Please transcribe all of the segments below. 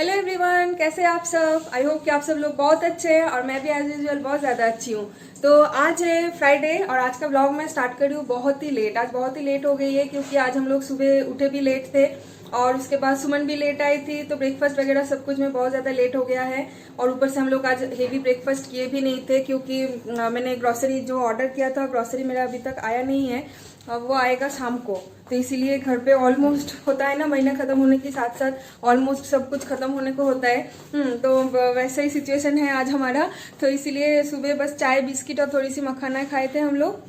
Hello everyone, कैसे हैं आप सब। आई होप कि आप सब लोग बहुत अच्छे हैं और मैं भी एज यूजुअल बहुत ज़्यादा अच्छी हूँ। तो आज है फ्राइडे और आज का व्लॉग मैं स्टार्ट कर रही हूँ बहुत ही लेट। आज बहुत ही लेट हो गई है क्योंकि आज हम लोग सुबह उठे भी लेट थे और उसके बाद सुमन भी लेट आई थी, तो ब्रेकफास्ट वगैरह सब कुछ में बहुत ज़्यादा लेट हो गया है। और ऊपर से हम लोग आज हेवी ब्रेकफास्ट किए भी नहीं थे क्योंकि मैंने ग्रॉसरी जो ऑर्डर किया था, ग्रॉसरी मेरा अभी तक आया नहीं है, वो आएगा शाम को। तो इसीलिए घर पे ऑलमोस्ट होता है ना, महीना खत्म होने के साथ साथ ऑलमोस्ट सब कुछ खत्म होने को होता है। तो वैसा ही सिचुएशन है आज हमारा। तो इसीलिए सुबह बस चाय बिस्किट और थोड़ी सी मखाना खाए थे हम लोग।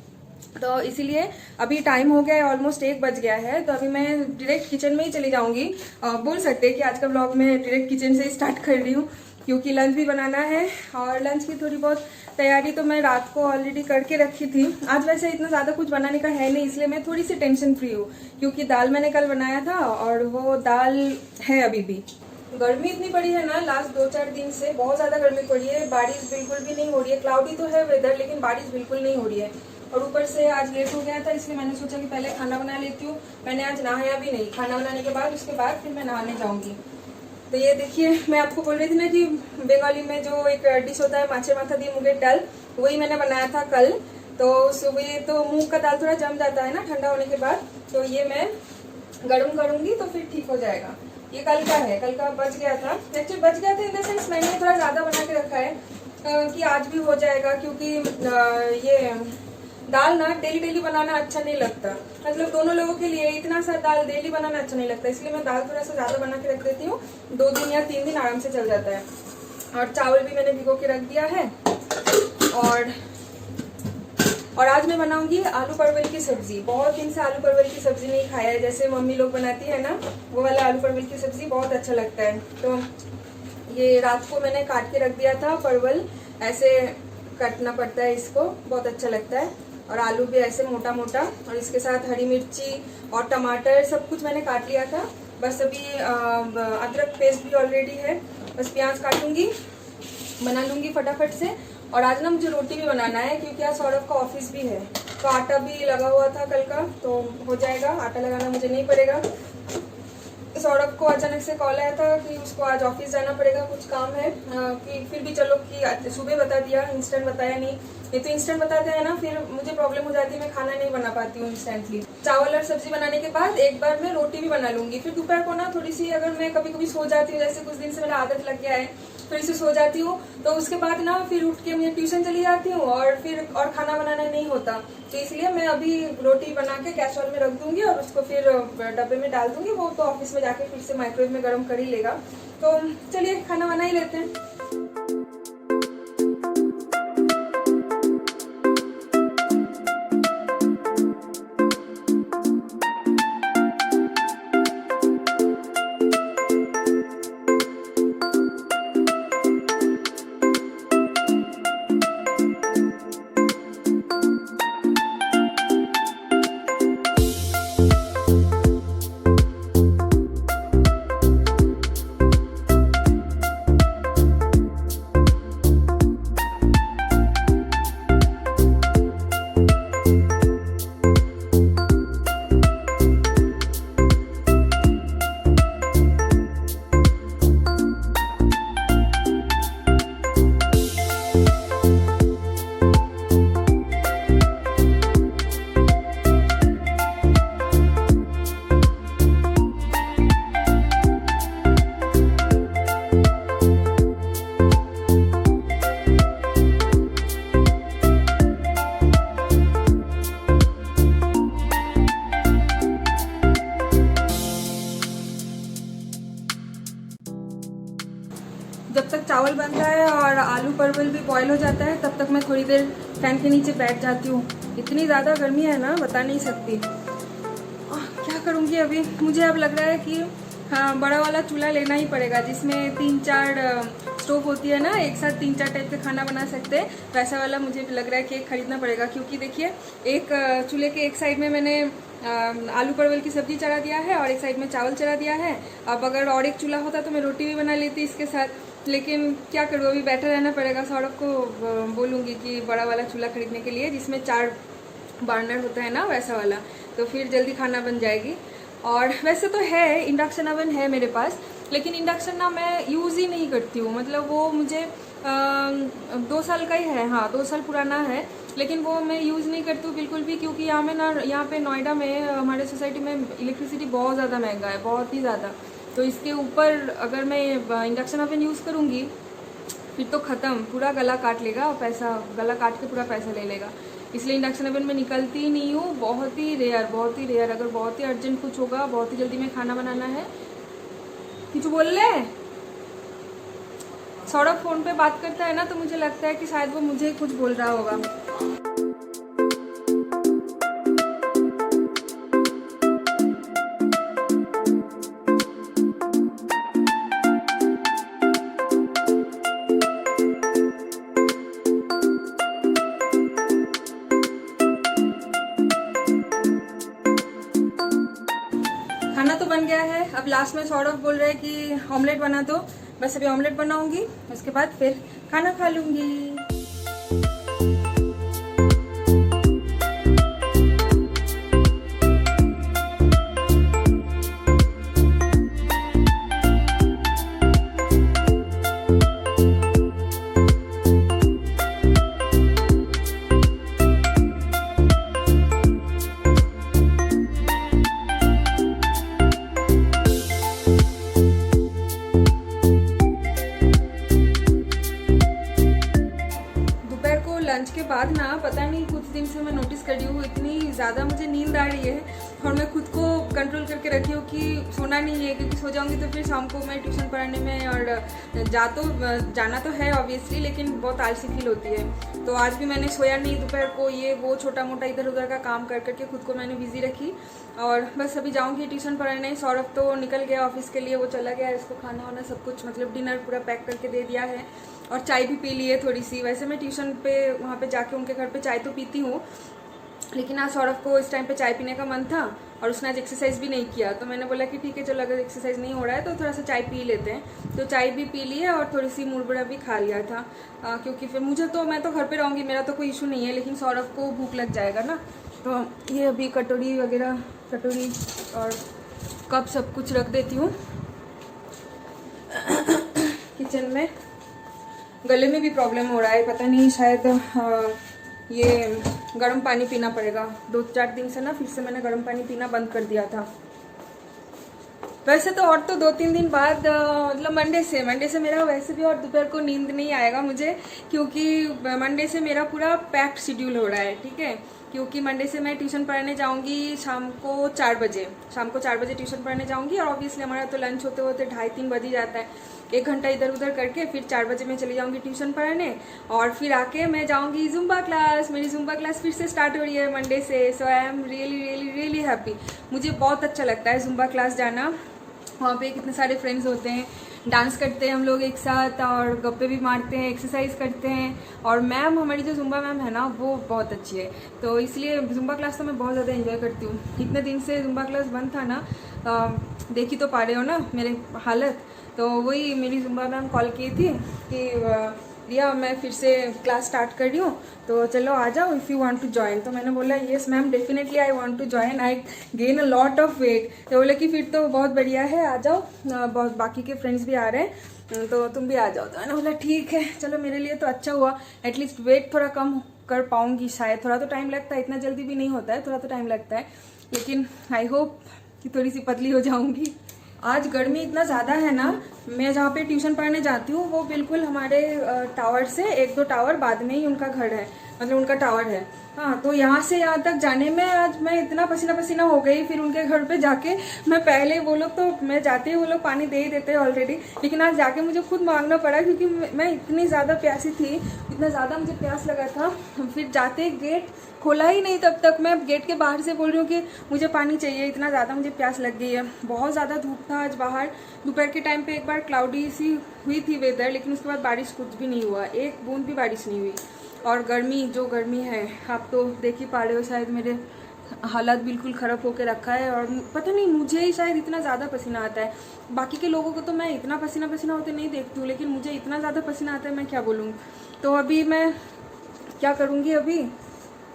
तो इसीलिए अभी टाइम हो गया है, ऑलमोस्ट 1 बज गया है। तो अभी मैं डायरेक्ट किचन में ही चली जाऊंगी। बोल सकते हैं कि आज का ब्लॉग मैं डायरेक्ट किचन से ही स्टार्ट कर रही हूँ क्योंकि लंच भी बनाना है और लंच की थोड़ी बहुत तैयारी तो मैं रात को ऑलरेडी करके रखी थी। आज वैसे इतना ज़्यादा कुछ बनाने का है नहीं, इसलिए मैं थोड़ी सी टेंशन फ्री हूँ क्योंकि दाल मैंने कल बनाया था और वो दाल है अभी भी। गर्मी इतनी पड़ी है ना, लास्ट 2-4 दिन से बहुत ज़्यादा गर्मी पड़ी है। बारिश बिल्कुल भी नहीं हो रही है। क्लाउडी तो है वेदर, लेकिन बारिश बिल्कुल नहीं हो रही है। और ऊपर से आज लेट हो गया था, इसलिए मैंने सोचा कि पहले खाना बना लेती हूँ। मैंने आज नहाया भी नहीं, खाना बनाने के बाद उसके बाद फिर मैं नहाने जाऊँगी। तो ये देखिए, मैं आपको बोल रही थी ना कि बंगाली में जो एक डिश होता है माछे माथा दी मुगेर डाल, वही मैंने बनाया था कल। तो सुबह तो मूंग का दाल थोड़ा जम जाता है ना ठंडा होने के बाद, तो ये मैं गर्म करूंगी तो फिर ठीक हो जाएगा। ये कल का है, कल का बच गया था। एक्चुअली बच गया था इन द सेंस मैंने थोड़ा ज्यादा बना के रखा है कि आज भी हो जाएगा, क्योंकि ये दाल ना डेली डेली बनाना अच्छा नहीं लगता। मतलब दोनों लोगों के लिए इतना सा दाल डेली बनाना अच्छा नहीं लगता, इसलिए मैं दाल थोड़ा सा ज्यादा बना के रख देती हूँ। 2 दिन या 3 दिन आराम से चल जाता है। और चावल भी मैंने भिगो के रख दिया है। और आज मैं बनाऊंगी आलू परवल की सब्जी। बहुत दिन से आलू परवल की सब्जी नहीं खाया है, जैसे मम्मी लोग बनाती है ना, वो वाला आलू परवल की सब्जी बहुत अच्छा लगता है। तो ये रात को मैंने काट के रख दिया था। परवल ऐसे काटना पड़ता है, इसको बहुत अच्छा लगता है। और आलू भी ऐसे मोटा मोटा, और इसके साथ हरी मिर्ची और टमाटर सब कुछ मैंने काट लिया था। बस अभी अदरक पेस्ट भी ऑलरेडी है, बस प्याज काटूंगी, बना लूंगी फटाफट से। और आज ना मुझे रोटी भी बनाना है क्योंकि आज सौरभ का ऑफिस भी है, तो आटा भी लगा हुआ था कल का, तो हो जाएगा। आटा लगाना मुझे नहीं पड़ेगा। सौरभ को अचानक से कॉल आया था कि उसको आज ऑफिस जाना पड़ेगा, कुछ काम है। कि फिर भी चलो कि सुबह बता दिया, इंस्टेंट बताया नहीं। ये तो इंस्टेंट बताते हैं ना, फिर मुझे प्रॉब्लम हो जाती है, मैं खाना नहीं बना पाती हूँ इंस्टेंटली। चावल और सब्जी बनाने के बाद एक बार मैं रोटी भी बना लूंगी। फिर दोपहर को ना थोड़ी सी, अगर मैं कभी कभी सो जाती हूँ, जैसे कुछ दिन से मेरा आदत लग गया है, फिर से सो जाती हूँ, तो उसके बाद ना फिर उठ के मैं ट्यूशन चली जाती हूँ और फिर और खाना बनाना नहीं होता। तो इसलिए मैं अभी रोटी बना के कैसरोल में रख दूंगी और उसको फिर डब्बे में डाल दूंगी। वो तो ऑफिस में जाके फिर से माइक्रोवेव में गर्म कर ही लेगा। तो चलिए खाना बना ही लेते हैं। जब तक चावल बन रहा है और आलू परवल भी बॉईल हो जाता है, तब तक मैं थोड़ी देर फैन के नीचे बैठ जाती हूँ। इतनी ज़्यादा गर्मी है ना, बता नहीं सकती। क्या करूँगी अभी। मुझे अब लग रहा है कि हाँ, बड़ा वाला चूल्हा लेना ही पड़ेगा जिसमें 3-4 स्टोव होती है ना, एक साथ 3-4 टाइप के खाना बना सकते हैं। वैसा वाला मुझे लग रहा है कि एक खरीदना पड़ेगा, क्योंकि देखिए एक चूल्हे के एक साइड में मैंने आलू परवल की सब्जी चढ़ा दिया है और एक साइड में चावल चढ़ा दिया है। अब अगर और एक चूल्हा होता तो मैं रोटी भी बना लेती इसके साथ, लेकिन क्या करूँ, अभी बैठा रहना पड़ेगा। सौरभ को बोलूँगी कि बड़ा वाला चूल्हा खरीदने के लिए, जिसमें 4 बर्नर होता है ना, वैसा वाला, तो फिर जल्दी खाना बन जाएगी। और वैसे तो है, इंडक्शन ओवन है मेरे पास, लेकिन इंडक्शन ना मैं यूज़ ही नहीं करती हूँ। मतलब वो मुझे 2 साल का ही है, हाँ 2 साल पुराना है, लेकिन वो मैं यूज़ नहीं करती हूँ बिल्कुल भी, क्योंकि यहाँ पे नोएडा में हमारे सोसाइटी में इलेक्ट्रिसिटी बहुत ज़्यादा महंगा है, बहुत ही ज़्यादा। तो इसके ऊपर अगर मैं इंडक्शन ओवन यूज़ करूँगी फिर तो ख़त्म, पूरा गला काट लेगा, पैसा गला काट के पूरा पैसा ले लेगा। इसलिए इंडक्शन ओवन में निकलती ही नहीं हूँ, बहुत ही रेयर। अगर बहुत ही अर्जेंट कुछ होगा, बहुत ही जल्दी में खाना बनाना है। कुछ बोल रहे सौरभ फ़ोन पे बात करता है ना, तो मुझे लगता है कि शायद वो मुझे कुछ बोल रहा होगा। खाना तो बन गया है। अब लास्ट में सौरभ बोल रहे हैं कि ऑमलेट बना दो। बस अभी ऑमलेट बनाऊंगी, उसके बाद फिर खाना खा लूंगी। लंच के बाद ना पता नहीं कुछ दिन से मैं नोटिस कर रही हूँ इतनी ज़्यादा मुझे नींद आ रही है, और मैं खुद को कंट्रोल करके रखी हूँ कि सोना नहीं है, क्योंकि सो जाऊँगी तो फिर शाम को मैं ट्यूशन पढ़ाने में और जाना तो है ऑब्वियसली, लेकिन बहुत आलसी फील होती है। तो आज भी मैंने सोया नहीं दोपहर को, ये वो छोटा मोटा इधर उधर का काम कर करके खुद को मैंने बिजी रखी, और बस अभी जाऊँगी ट्यूशन पढ़ाने। सौरभ तो निकल गया ऑफिस के लिए, वो चला गया, इसको खाना वाना सब कुछ मतलब डिनर पूरा पैक करके दे दिया है, और चाय भी पी ली है थोड़ी सी। वैसे मैं ट्यूशन पे वहाँ पे जाके उनके घर पे चाय तो पीती हूँ, लेकिन आज सौरभ को इस टाइम पे चाय पीने का मन था, और उसने आज एक्सरसाइज भी नहीं किया, तो मैंने बोला कि ठीक है चलो, अगर एक्सरसाइज नहीं हो रहा है तो थोड़ा सा चाय पी लेते हैं। तो चाय भी पी ली है और थोड़ी सी मुरमुरा भी खा लिया था, क्योंकि फिर मैं तो घर पे रहूँगी, मेरा तो कोई इशू नहीं है, लेकिन सौरभ को भूख लग जाएगा ना। तो ये अभी कटोरी और कप सब कुछ रख देती हूँ किचन में। गले में भी प्रॉब्लम हो रहा है, पता नहीं, शायद ये गर्म पानी पीना पड़ेगा। 2-4 दिन से ना फिर से मैंने गर्म पानी पीना बंद कर दिया था। वैसे तो और तो 2-3 दिन बाद मतलब मंडे से मेरा वैसे भी और दोपहर को नींद नहीं आएगा मुझे, क्योंकि मंडे से मेरा पूरा पैक्ड शेड्यूल हो रहा है, ठीक है। क्योंकि मंडे से मैं ट्यूशन पढ़ाने जाऊंगी शाम को 4 बजे ट्यूशन पढ़ाने जाऊंगी, और ऑब्वियसली हमारा तो लंच होते होते 2:30-3 बज ही जाता है। 1 घंटा इधर उधर करके फिर 4 बजे मैं चली जाऊंगी ट्यूशन पढ़ाने, और फिर आके मैं जाऊंगी जुम्बा क्लास। मेरी जुम्बा क्लास फिर से स्टार्ट हो रही है मंडे से। सो आई एम रियली हैप्पी। मुझे बहुत अच्छा लगता है जुम्बा क्लास जाना। वहाँ पे कितने सारे फ्रेंड्स होते हैं, डांस करते हैं हम लोग एक साथ, और गप्पे भी मारते हैं, एक्सरसाइज करते हैं, और मैम हमारी जो जुम्बा मैम है ना वो बहुत अच्छी है, तो इसलिए जुम्बा क्लास तो मैं बहुत ज़्यादा एंजॉय करती हूँ। इतने दिन से जुम्बा क्लास बंद था ना, देख ही तो पा रहे हो ना मेरे हालत। तो वही मेरी जुम्बा मैम कॉल की थी कि रिया मैं फिर से क्लास स्टार्ट कर रही हूँ, तो चलो आ जाओ if you want to join. तो मैंने बोला yes ma'am definitely I want to join, I gain a lot of weight. तो बोले कि फिर तो बहुत बढ़िया है, आ जाओ, बहुत बाकी के फ्रेंड्स भी आ रहे हैं तो तुम भी आ जाओ। तो मैंने बोला ठीक है चलो, मेरे लिए तो अच्छा हुआ, एटलीस्ट वेट थोड़ा कम कर पाऊँगी शायद। थोड़ा तो टाइम लगता है, इतना जल्दी भी नहीं होता है, थोड़ा तो टाइम लगता है, लेकिन आई होप कि थोड़ी सी पतली हो जाऊँगी। आज गर्मी इतना ज़्यादा है ना, मैं जहाँ पे ट्यूशन पढ़ने जाती हूँ वो बिल्कुल हमारे टावर से 1-2 टावर बाद में ही उनका घर है, मतलब उनका टावर है। हाँ, तो यहाँ से यहाँ तक जाने में आज मैं इतना पसीना पसीना हो गई। फिर उनके घर पे जाके मैं पहले, वो लोग तो मैं जाते ही वो लोग पानी दे ही देते हैं ऑलरेडी, लेकिन आज जाके मुझे खुद मांगना पड़ा, क्योंकि मैं इतनी ज़्यादा प्यासी थी, इतना ज़्यादा मुझे प्यास लगा था। फिर जाते गेट खोला ही नहीं, तब तक मैं गेट के बाहर से बोल रही हूँ कि मुझे पानी चाहिए, इतना ज़्यादा मुझे प्यास लग गई है। बहुत ज़्यादा धूप था आज बाहर। दोपहर के टाइम पे एक बार क्लाउडी सी हुई थी वेदर, लेकिन उसके बाद बारिश कुछ भी नहीं हुआ, एक बूंद भी बारिश नहीं हुई। और गर्मी, जो गर्मी है आप तो देख ही पा रहे हो, शायद मेरे हालत बिल्कुल ख़राब होकर रखा है। और पता नहीं मुझे ही शायद इतना ज़्यादा पसीना आता है, बाकी के लोगों को तो मैं इतना पसीना पसीना होते नहीं देखती हूँ, लेकिन मुझे इतना ज़्यादा पसीना आता है, मैं क्या बोलूँ। तो अभी मैं क्या करूँगी, अभी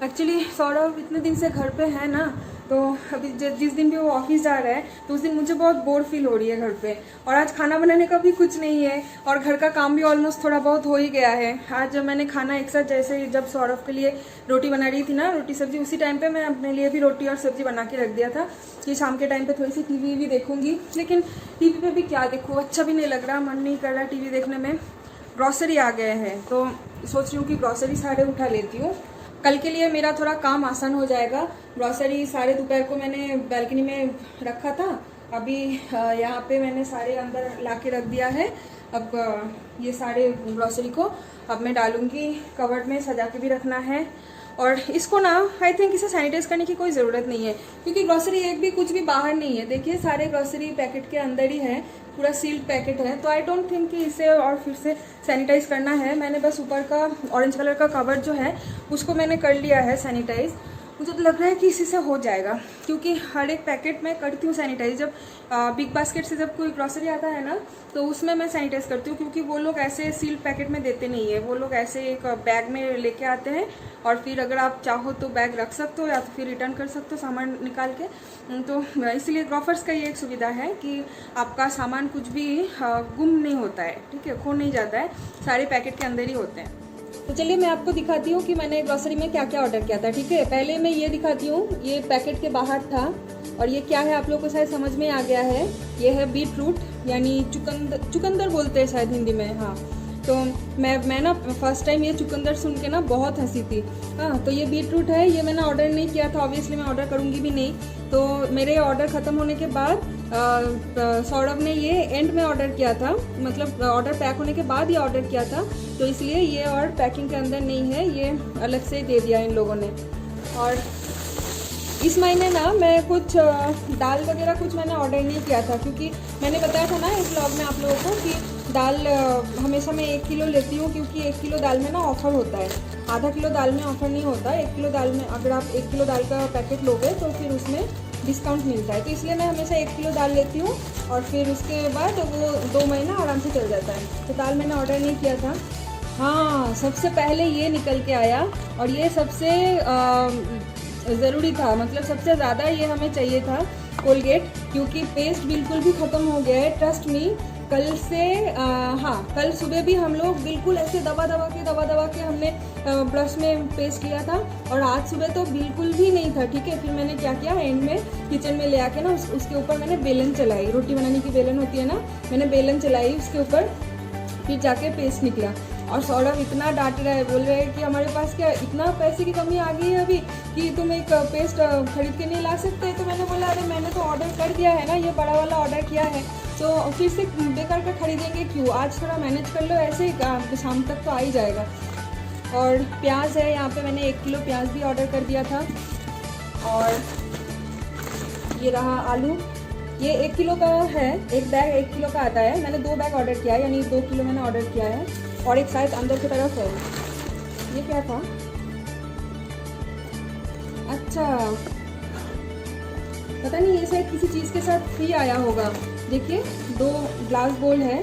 एक्चुअली सौरभ इतने दिन से घर पे है ना, तो अभी जिस दिन भी वो ऑफिस जा रहा है तो उस दिन मुझे बहुत बोर फील हो रही है घर पे। और आज खाना बनाने का भी कुछ नहीं है और घर का काम भी ऑलमोस्ट थोड़ा बहुत हो ही गया है। आज जब मैंने खाना एक साथ, जैसे जब सौरभ के लिए रोटी बना रही थी ना, रोटी सब्जी, उसी टाइम पे मैं अपने लिए भी रोटी और सब्जी बना के रख दिया था कि शाम के टाइम पे थोड़ी सी टीवी भी देखूंगी। लेकिन टीवी पे भी क्या देखूँ, अच्छा भी नहीं लग रहा, मन नहीं कर रहा टीवी देखने में। ग्रॉसरी आ गए हैं तो सोच रही हूँ कि ग्रॉसरी सारे उठा लेती हूँ, कल के लिए मेरा थोड़ा काम आसान हो जाएगा। ग्रॉसरी सारे दोपहर को मैंने बालकनी में रखा था, अभी यहाँ पे मैंने सारे अंदर ला के रख दिया है। अब ये सारे ग्रॉसरी को अब मैं डालूंगी, कवर्ड में सजा के भी रखना है। और इसको ना आई थिंक इसे सैनिटाइज करने की कोई ज़रूरत नहीं है, क्योंकि ग्रॉसरी एक भी कुछ भी बाहर नहीं है। देखिए सारे ग्रॉसरी पैकेट के अंदर ही है, पूरा सील्ड पैकेट है, तो आई डोंट थिंक कि इसे और फिर से सैनिटाइज करना है। मैंने बस ऊपर का ऑरेंज कलर का कवर जो है उसको मैंने कर लिया है सैनिटाइज। मुझे तो लग रहा है कि इसी से हो जाएगा, क्योंकि हर एक पैकेट में करती हूँ सैनिटाइज। जब बिग बास्केट से जब कोई ग्रॉसरी आता है ना तो उसमें मैं सैनिटाइज करती हूँ, क्योंकि वो लोग ऐसे सील्ड पैकेट में देते नहीं है, वो लोग ऐसे एक बैग में लेके आते हैं और फिर अगर आप चाहो तो बैग रख सकते हो या तो फिर रिटर्न कर सकते हो सामान निकाल के। तो इसलिए ग्रॉफर्स का ये एक सुविधा है कि आपका सामान कुछ भी गुम नहीं होता है, ठीक है, खो नहीं जाता है, सारे पैकेट के अंदर ही होते हैं। तो चलिए मैं आपको दिखाती हूँ कि मैंने ग्रॉसरी में क्या क्या ऑर्डर किया था, ठीक है। पहले मैं ये दिखाती हूँ, ये पैकेट के बाहर था और ये क्या है आप लोगों को शायद समझ में आ गया है। ये है बीट रूट, यानी चुकंदर बोलते हैं शायद हिंदी में, हाँ। तो मैं ना फर्स्ट टाइम ये चुकंदर सुन के ना बहुत हंसी थी। हाँ, तो ये बीट रूट है, ये मैंने ऑर्डर नहीं किया था, ऑब्वियसली मैं ऑर्डर करूँगी भी नहीं। तो मेरे ऑर्डर ख़त्म होने के बाद सौरभ ने ये एंड में ऑर्डर किया था, मतलब ऑर्डर पैक होने के बाद ये ऑर्डर किया था, तो इसलिए ये और पैकिंग के अंदर नहीं है, ये अलग से दे दिया इन लोगों ने। और इस महीने ना मैं कुछ दाल वगैरह कुछ मैंने ऑर्डर नहीं किया था, क्योंकि मैंने बताया था ना इस व्लॉग में आप लोगों को कि दाल हमेशा मैं 1 किलो लेती हूँ, क्योंकि 1 किलो दाल में ना ऑफ़र होता है। आधा किलो दाल में ऑफ़र नहीं होता, 1 किलो दाल में अगर आप 1 किलो दाल का पैकेट लोगे तो फिर उसमें डिस्काउंट मिलता है। तो इसलिए मैं हमेशा 1 किलो दाल लेती हूँ और फिर उसके बाद वो 2 महीना आराम से चल जाता है। तो दाल मैंने ऑर्डर नहीं किया था। हाँ, सबसे पहले ये निकल के आया और ये सबसे ज़रूरी था, मतलब सबसे ज़्यादा ये हमें चाहिए था, कोलगेट, क्योंकि पेस्ट बिल्कुल भी ख़त्म हो गया है, ट्रस्ट मी। कल से हाँ, कल सुबह भी हम लोग बिल्कुल ऐसे दबा दबा के हमने ब्रश में पेस्ट किया था और आज सुबह तो बिल्कुल भी नहीं था, ठीक है। फिर मैंने क्या किया, एंड में किचन में ले आके ना उसके ऊपर मैंने बेलन चलाई, रोटी बनाने की बेलन होती है ना, मैंने बेलन चलाई उसके ऊपर, फिर जाके पेस्ट निकला। और सौरभ इतना डांट रहा है, बोल रहे हैं कि हमारे पास क्या इतना पैसे की कमी आ गई है अभी कि तुम एक पेस्ट खरीद के नहीं ला सकते। तो मैंने बोला अरे मैंने तो ऑर्डर कर दिया है ना, ये बड़ा वाला ऑर्डर किया है, तो फिर से बेकार का खरीदेंगे क्यों, आज थोड़ा मैनेज कर लो, ऐसे शाम तक तो आ ही जाएगा। और प्याज है यहाँ पे, मैंने 1 किलो प्याज भी ऑर्डर कर दिया था। और ये रहा आलू, ये 1 किलो का है, एक बैग 1 किलो का आता है, मैंने 2 बैग ऑर्डर किया है, यानी 2 किलो मैंने ऑर्डर किया है। और एक शायद अंदर की तरफ है, ये क्या था, अच्छा पता नहीं, ये शायद किसी चीज़ के साथ फ्री आया होगा। देखिए 2 ग्लास बोल है,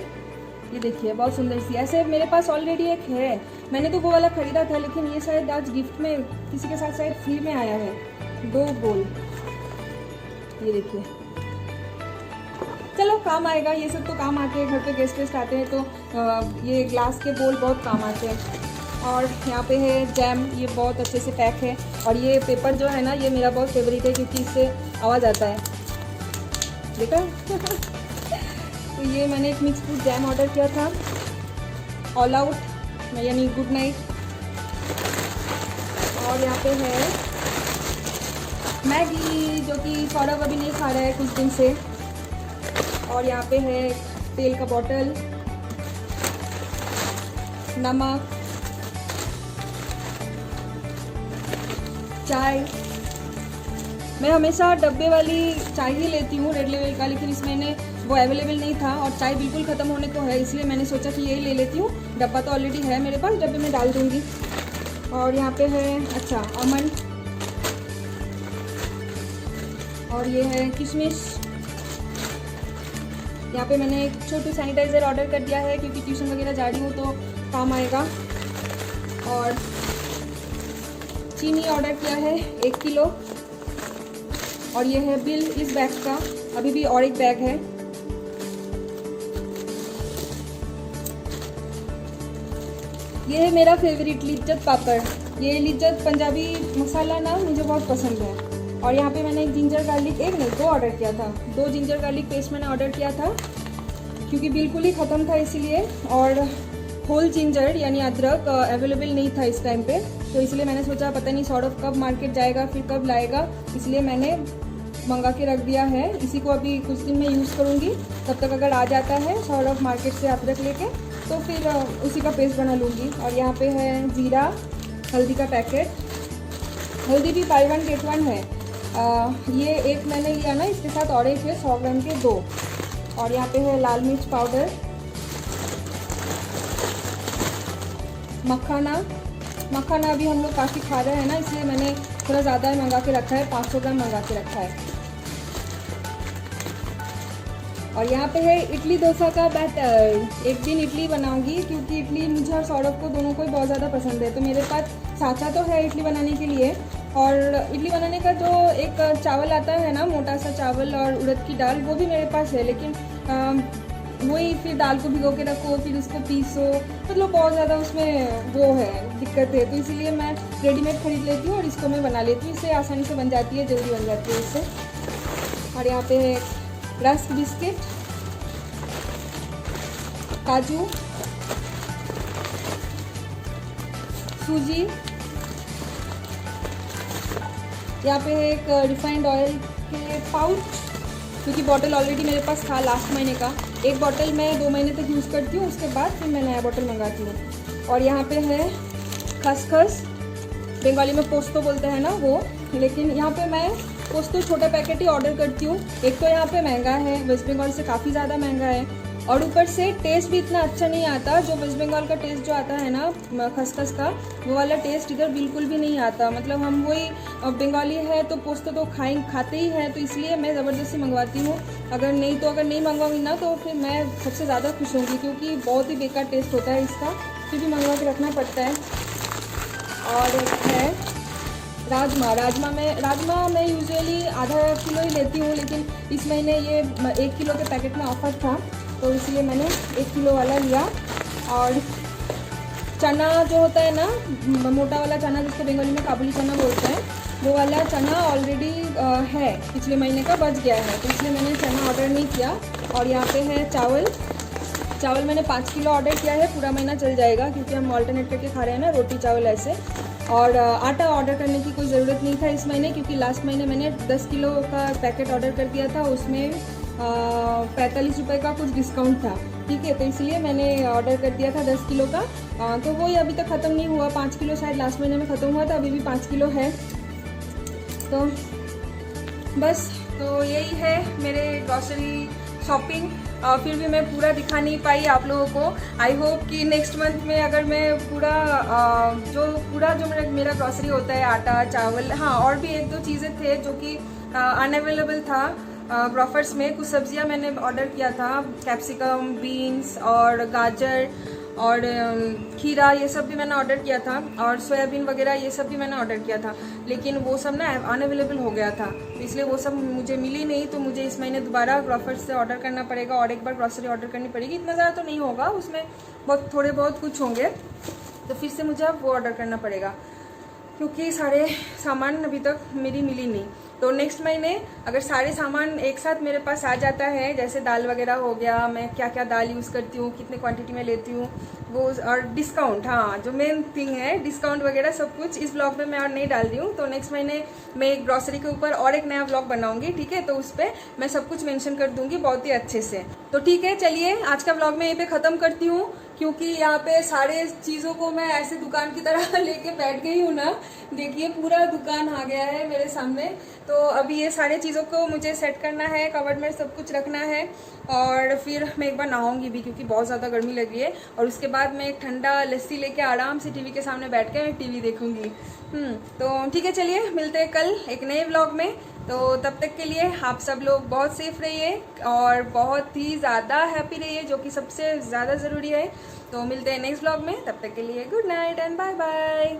ये देखिए बहुत सुंदर सी, ऐसे मेरे पास ऑलरेडी एक है, मैंने तो वो वाला ख़रीदा था, लेकिन ये शायद आज गिफ्ट में किसी के साथ शायद फ्री में आया है, 2 बोल, ये देखिए। चलो काम आएगा, ये सब तो काम आते हैं, घर पे गेस्ट आते हैं तो ये ग्लास के बोल बहुत काम आते हैं। और यहाँ पे है जैम, ये बहुत अच्छे से पैक है। और ये पेपर जो है ना, ये मेरा बहुत फेवरेट है, क्योंकि इससे आवाज़ आता है, देखा तो ये मैंने एक मिक्स फ्रूट जैम ऑर्डर किया था, ऑल आउट यानी गुड नाइट। और यहाँ पे है मैगी, जो कि सौरभ अभी नहीं खा रहा है कुछ दिन से। और यहाँ पे है तेल का बोतल, नमक, चाय। मैं हमेशा डब्बे वाली चाय ही लेती हूँ, रेड लेवल का, लेकिन इस महीने वो अवेलेबल नहीं था और चाय बिल्कुल ख़त्म होने को है, इसलिए मैंने सोचा कि यही ले लेती हूँ। डब्बा तो ऑलरेडी है मेरे पास, डब्बे में डाल दूँगी। और यहाँ पे है अच्छा आमंड, और ये है किशमिश। यहाँ पे मैंने एक छोटू सैनिटाइज़र ऑर्डर कर दिया है, क्योंकि ट्यूशन वगैरह जा रही हूँ तो काम आएगा। और चीनी ऑर्डर किया है 1 किलो। और ये है बिल इस बैग का। अभी भी और एक बैग है। ये है मेरा फेवरेट लिज्जत पापड़। ये लिज्जत पंजाबी मसाला ना मुझे बहुत पसंद है। और यहाँ पे मैंने एक जिंजर गार्लिक, एक नहीं 2 ऑर्डर किया था। 2 जिंजर गार्लिक पेस्ट मैंने ऑर्डर किया था क्योंकि बिल्कुल ही ख़त्म था इसीलिए। और होल जिंजर यानी अदरक अवेलेबल नहीं था इस टाइम पे, तो इसलिए मैंने सोचा पता नहीं सॉर्ट ऑफ कब मार्केट जाएगा, फिर कब लाएगा, इसलिए मैंने मंगा के रख दिया है। इसी को अभी कुछ दिन में यूज़ करूँगी। तब तक अगर आ जाता है सॉर्ट ऑफ मार्केट से अदरक लेके तो फिर उसी का पेस्ट बना लूँगी। और यहाँ पे है जीरा, हल्दी का पैकेट। हल्दी भी बाय 1 गेट 1 है। ये एक मैंने लिया ना, इसके साथ और एक है 100 ग्राम के 2। और यहाँ पे है लाल मिर्च पाउडर, मखाना। मखाना अभी हम लोग काफ़ी खा रहे हैं ना, इसलिए मैंने थोड़ा ज़्यादा मंगा के रखा है, 500 ग्राम मंगा के रखा है। और यहाँ पे है इडली डोसा का बैटर। एक दिन इडली बनाऊंगी क्योंकि इडली मुझे और सौरभ को दोनों को ही बहुत ज़्यादा पसंद है। तो मेरे पास साँचा तो है इडली बनाने के लिए, और इडली बनाने का जो एक चावल आता है ना, मोटा सा चावल और उड़द की दाल, वो भी मेरे पास है। लेकिन वही फिर दाल को भिगो के रखो, फिर उसको पीसो, मतलब बहुत ज़्यादा उसमें वो है, दिक्कत है। तो इसीलिए मैं रेडीमेड खरीद लेती हूँ और इसको मैं बना लेती हूँ। इससे आसानी से बन जाती है, जल्दी बन जाती है इससे। और यहाँ पे है रस्क बिस्किट, काजू, सूजी। यहाँ पे है एक रिफाइंड ऑयल के पाउच, क्योंकि बॉटल ऑलरेडी मेरे पास था लास्ट महीने का। एक बॉटल मैं 2 महीने तक यूज़ करती हूँ, उसके बाद फिर मैं नया बॉटल मंगाती हूँ। और यहाँ पे है खसखस, बंगाली में पोस्तो बोलते हैं ना वो, लेकिन यहाँ पे मैं पोस्तो छोटा पैकेट ही ऑर्डर करती हूँ। एक तो यहाँ पे महंगा है, वेस्ट बंगाल से काफ़ी ज़्यादा महंगा है, और ऊपर से टेस्ट भी इतना अच्छा नहीं आता। जो वेस्ट बंगाल का टेस्ट जो आता है ना खसखस का, वो वाला टेस्ट इधर बिल्कुल भी नहीं आता। मतलब हम वही बंगाली है तो पोस्तो तो खाते ही हैं, तो इसलिए मैं ज़बरदस्ती मंगवाती हूँ। अगर नहीं मंगवाऊंगी ना तो फिर मैं सबसे ज़्यादा खुश होंगी, क्योंकि बहुत ही बेकार टेस्ट होता है इसका, फिर भी मंगवा के रखना पड़ता है। और है राजमा मैं यूजुअली आधा किलो ही लेती हूँ, लेकिन इस महीने ये 1 किलो के पैकेट में ऑफर था, तो इसलिए मैंने 1 किलो वाला लिया। और चना जो होता है ना, मोटा वाला चना जिसको बंगाली में काबुली चना बोलते हैं, वो वाला चना ऑलरेडी है, पिछले महीने का बच गया है, तो इसलिए मैंने चना ऑर्डर नहीं किया। और यहाँ पे है चावल मैंने 5 किलो ऑर्डर किया है, पूरा महीना चल जाएगा, क्योंकि हम ऑल्टरनेट करके खा रहे हैं ना, रोटी चावल ऐसे। और आटा ऑर्डर करने की कोई ज़रूरत नहीं था इस महीने, क्योंकि लास्ट महीने मैंने 10 किलो का पैकेट ऑर्डर कर दिया था, उसमें 45 रुपये का कुछ डिस्काउंट था, ठीक है, तो इसलिए मैंने ऑर्डर कर दिया था 10 किलो का। तो वो अभी तक ख़त्म नहीं हुआ, 5 किलो शायद लास्ट महीने में ख़त्म हुआ था, अभी भी 5 किलो है। तो बस, तो यही है मेरे ग्रॉसरी शॉपिंग। फिर भी मैं पूरा दिखा नहीं पाई आप लोगों को। आई होप कि नेक्स्ट मंथ में अगर मैं पूरा जो मेरा ग्रॉसरी होता है, आटा चावल, हाँ और भी 1-2 चीज़ें थे जो कि अनअवेलेबल था ग्रोफर्स में। कुछ सब्जियां मैंने ऑर्डर किया था, कैप्सिकम, बीन्स और गाजर और खीरा, ये सब भी मैंने ऑर्डर किया था, और सोयाबीन वगैरह ये सब भी मैंने ऑर्डर किया था, लेकिन वो सब ना अनअवेलेबल हो गया था, तो इसलिए वो सब मुझे मिली नहीं। तो मुझे इस महीने दोबारा ग्रोफर्स से ऑर्डर करना पड़ेगा, और एक बार ग्रॉसरी ऑर्डर करनी पड़ेगी। इतना ज़्यादा तो नहीं होगा, उसमें थोड़े बहुत कुछ होंगे, तो फिर से मुझे अब वो ऑर्डर करना पड़ेगा, क्योंकि सारे सामान अभी तक मेरी मिली नहीं। तो नेक्स्ट महीने अगर सारे सामान एक साथ मेरे पास आ जाता है, जैसे दाल वगैरह हो गया, मैं क्या क्या दाल यूज़ करती हूँ, कितने क्वांटिटी में लेती हूँ वो, और डिस्काउंट, हाँ जो मेन थिंग है डिस्काउंट वगैरह सब कुछ इस ब्लॉग में मैं और नहीं डाल दी हूँ। तो नेक्स्ट महीने मैं एक ग्रॉसरी के ऊपर और एक नया ब्लॉग बनाऊंगी, ठीक है, तो उस पर मैं सब कुछ मेंशन कर दूंगी बहुत ही अच्छे से। तो ठीक है, चलिए आज का ब्लॉग मैं यहीं पे ख़त्म करती हूँ, क्योंकि यहाँ पे सारे चीज़ों को मैं ऐसे दुकान की तरह लेके बैठ गई हूँ ना, देखिए पूरा दुकान आ गया है मेरे सामने। तो अभी ये सारे चीज़ों को मुझे सेट करना है, कवर्ड में सब कुछ रखना है, और फिर मैं एक बार नहाऊंगी भी, क्योंकि बहुत ज़्यादा गर्मी लग रही है, और उसके बाद मैं एक ठंडा लस्सी लेके आराम से टीवी के सामने बैठ के टीवी देखूंगी। तो ठीक है, चलिए मिलते हैं कल एक नए व्लॉग में। तो तब तक के लिए आप सब लोग बहुत सेफ रहिए और बहुत ही ज़्यादा हैप्पी रहिए, जो कि सबसे ज़्यादा ज़रूरी है। तो मिलते हैं नेक्स्ट व्लॉग में, तब तक के लिए good night and bye bye.